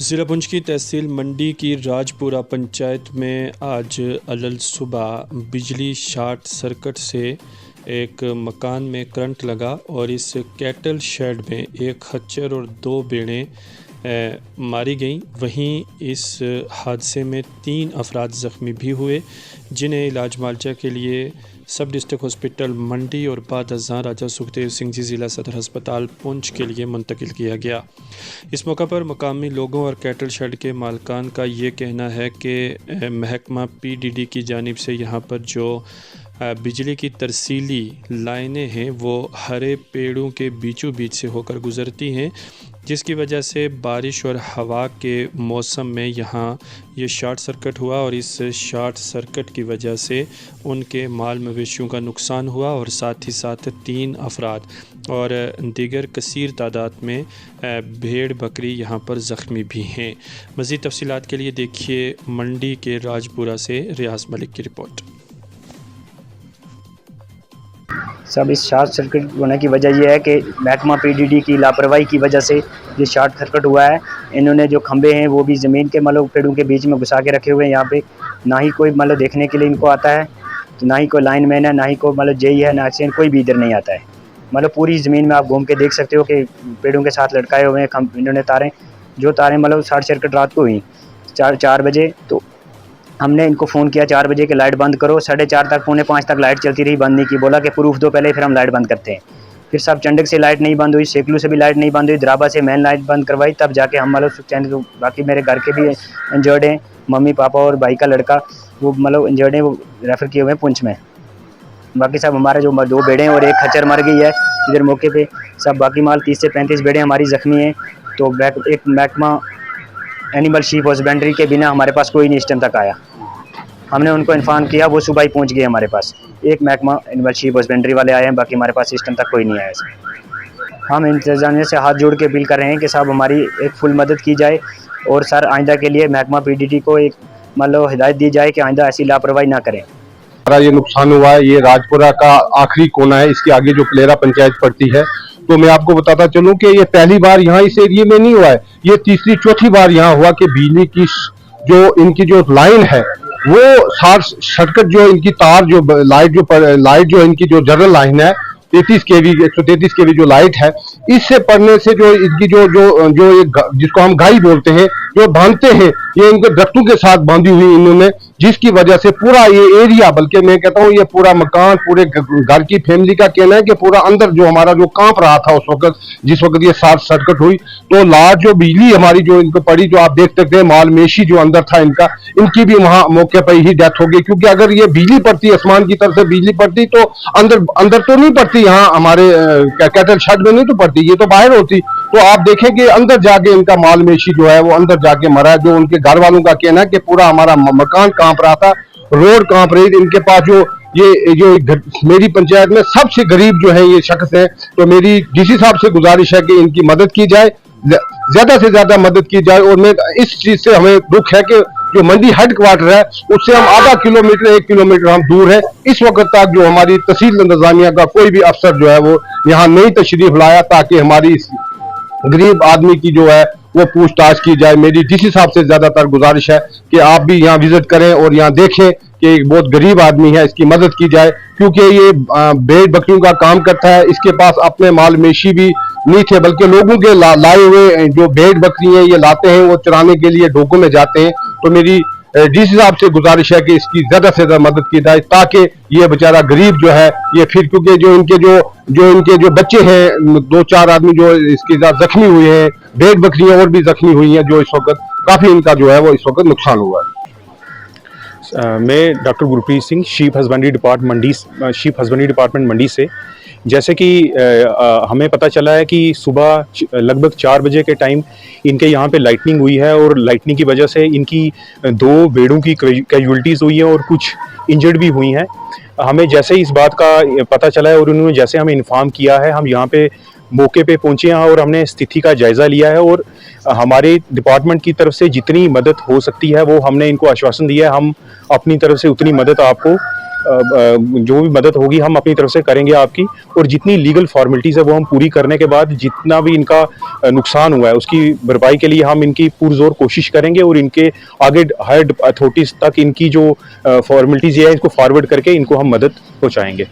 ज़िला पुंछ की तहसील मंडी की राजपुरा पंचायत में आज अलल सुबह बिजली शॉर्ट सर्किट से एक मकान में करंट लगा और इस कैटल शेड में एक खच्चर और दो भेड़ें मारी गईं। वहीं इस हादसे में 3 अफराद ज़ख्मी भी हुए, जिन्हें इलाज मुआवजा के लिए सब डिस्ट्रिक्ट हॉस्पिटल मंडी और बाद अज़ां राजा सुखदेव सिंह जी ज़िला सदर अस्पताल पुंछ के लिए मुंतकिल किया गया। इस मौका पर मकामी लोगों और कैटल शेड के मालकान का ये कहना है कि महकमा PDD की जानिब से यहाँ पर जो बिजली की तरसीली लाइनें हैं वो हरे पेड़ों के बीचों बीच से होकर गुज़रती हैं, जिसकी वजह से बारिश और हवा के मौसम में यहाँ ये शॉर्ट सर्किट हुआ और इस शॉर्ट सर्किट की वजह से उनके माल मवेशियों का नुकसान हुआ और साथ ही साथ 3 अफराद और दीगर कसीर तादाद में भेड़ बकरी यहाँ पर ज़ख्मी भी हैं। मज़ीद तफसीलात के लिए देखिए मंडी के राजपुरा से रियाज मलिक की रिपोर्ट। सब इस शॉर्ट सर्किट होने की वजह यह है कि महकमा PDD की लापरवाही की वजह से ये शॉर्ट सर्किट हुआ है। इन्होंने जो खंभे हैं वो भी ज़मीन के मतलब पेड़ों के बीच में घुसा के रखे हुए हैं। यहाँ पे ना ही कोई मतलब देखने के लिए इनको आता है, तो ना ही कोई लाइनमैन है, ना ही कोई मतलब जेई है, ना से कोई भी इधर नहीं आता है। मतलब पूरी ज़मीन में आप घूम के देख सकते हो कि पेड़ों के साथ लटकाए हुए हैं इन्होंने तारें। जो तारें मतलब शॉर्ट सर्किट रात को हुई 4 बजे, तो हमने इनको फ़ोन किया 4 बजे कि लाइट बंद करो। 4:30 तक, 4:45 तक लाइट चलती रही, बंद नहीं की। बोला कि प्रूफ दो पहले, फिर हम लाइट बंद करते हैं। फिर सब चंडक से लाइट नहीं बंद हुई, सेकलू से भी लाइट नहीं बंद हुई, द्राबा से मैन लाइट बंद करवाई, तब जाके हम मतलब बाकी मेरे घर के भी इंजर्ड हैं, मम्मी पापा और भाई का लड़का वो मतलब इंजर्ड हैं, वो रेफ़र किए हुए हैं पुंछ में। बाकी सब हमारे जो 2 भेड़ें और एक खच्चर मर गई है इधर मौके पे। सब बाकी माल 30 से 35 भेड़ें हमारी ज़ख्मी हैं। तो एक महकमा एनिमल शीप हस्बेंड्री के बिना हमारे पास कोई नहीं इस टाइम तक आया। हमने उनको इन्फॉर्म किया, वो सुबह ही पहुंच गए हमारे पास। एक महकमा एनिमल शीप हस्बेंड्री वाले आए हैं, बाकी हमारे पास सिस्टम तक कोई नहीं आया सर। हम इंतजामिया से हाथ जोड़ के अपील कर रहे हैं कि साहब हमारी एक फुल मदद की जाए और सर आइंदा के लिए महकमा PDD को एक मतलब हिदायत दी जाए कि आइंदा ऐसी लापरवाही ना करें। ये नुकसान हुआ है, ये राजपुरा का आखिरी कोना है, इसके आगे जो प्लेरा पंचायत पड़ती है। तो मैं आपको बताता चलूं कि ये पहली बार यहाँ इस एरिया में नहीं हुआ है, ये तीसरी चौथी बार यहाँ हुआ कि बिजली की जो इनकी जो लाइन है वो शॉर्ट सर्किट, जो इनकी तार जो लाइट जो इनकी जो जनरल लाइन है 33 kV 133 kV जो लाइट है, इससे पड़ने से जो इनकी जो जो जो एक जिसको हम गाई बोलते हैं, जो बांधते हैं, ये इनके दरख्तों के साथ बांधी हुई इन्होंने, जिसकी वजह से पूरा ये एरिया, बल्कि मैं कहता हूँ ये पूरा मकान, पूरे घर की फैमिली का कहना है कि पूरा अंदर जो हमारा जो कांप रहा था उस वक्त, जिस वक्त ये शॉर्ट सर्किट हुई, तो लार्ज जो बिजली हमारी जो इनको पड़ी, जो आप देख सकते हैं माल मेशी जो अंदर था इनका, इनकी भी वहां मौके पर ही डेथ हो गई। क्योंकि अगर ये बिजली पड़ती, आसमान की तरफ से बिजली पड़ती, तो अंदर तो नहीं पड़ती, यहाँ हमारे कैटल शेड में नहीं तो पड़ती, ये तो बाहर होती। तो आप देखें कि अंदर जाके इनका माल मेशी जो है वो अंदर जाके मरा है। जो उनके घर वालों का कहना है कि पूरा हमारा मकान कांप रहा था, रोड कांप रही थी। इनके पास जो मेरी पंचायत में सबसे गरीब जो है ये शख्स है, तो मेरी डीसी साहब से गुजारिश है कि इनकी मदद की जाए, ज्यादा से ज्यादा मदद की जाए। और मैं इस चीज से हमें दुख है कि जो मंडी हेडक्वार्टर है उससे हम आधा किलोमीटर 1 किलोमीटर हम दूर है। इस वक्त तक जो हमारी तहसील इंतजामिया का कोई भी अफसर जो है वो यहाँ नहीं तशरीफ लाया, ताकि हमारी इस गरीब आदमी की जो है वो पूछताछ की जाए। मेरी डीसी साहब से ज्यादातर गुजारिश है कि आप भी यहाँ विजिट करें और यहाँ देखें कि एक बहुत गरीब आदमी है, इसकी मदद की जाए। क्योंकि ये भेड़ बकरियों का काम करता है, इसके पास अपने माल मेशी भी नहीं थे, बल्कि लोगों के लाए हुए जो भेड़ बकरी हैं ये लाते हैं, वो चराने के लिए ढोकों में जाते हैं। तो मेरी डीसी साहब से गुजारिश है कि इसकी ज्यादा से ज्यादा मदद की जाए, ताकि ये बेचारा गरीब जो है ये फिर, क्योंकि जो इनके जो बच्चे हैं 2-4 आदमी जो इसके साथ जख्मी हुए हैं, भेड़ बकरियां और भी जख्मी हुई हैं, जो इस वक्त काफी इनका जो है वो इस वक्त नुकसान हुआ है। मैं doctor Gurpreet Singh, sheep husbandry department Mandi से। जैसे कि हमें पता चला है कि सुबह लगभग 4 बजे के टाइम इनके यहाँ पे लाइटनिंग हुई है और लाइटनिंग की वजह से इनकी 2 भेड़ों की कैजुअल्टीज़ हुई हैं और कुछ इंजर्ड भी हुई हैं। हमें जैसे इस बात का पता चला है और उन्होंने जैसे हमें इन्फॉर्म किया है, हम यहाँ पे मौके पे पहुँचे हैं और हमने स्थिति का जायज़ा लिया है। और हमारे डिपार्टमेंट की तरफ से जितनी मदद हो सकती है वो हमने इनको आश्वासन दिया है। हम अपनी तरफ से उतनी मदद आपको जो भी मदद होगी हम अपनी तरफ से करेंगे आपकी, और जितनी लीगल फॉर्मेलिटीज़ है वो हम पूरी करने के बाद जितना भी इनका नुकसान हुआ है उसकी भरपाई के लिए हम इनकी पुरजोर कोशिश करेंगे और इनके आगे हायर अथॉरिटीज़ तक इनकी जो फॉर्मेलिटीज़ है इसको फॉरवर्ड करके इनको हम मदद पहुँचाएंगे।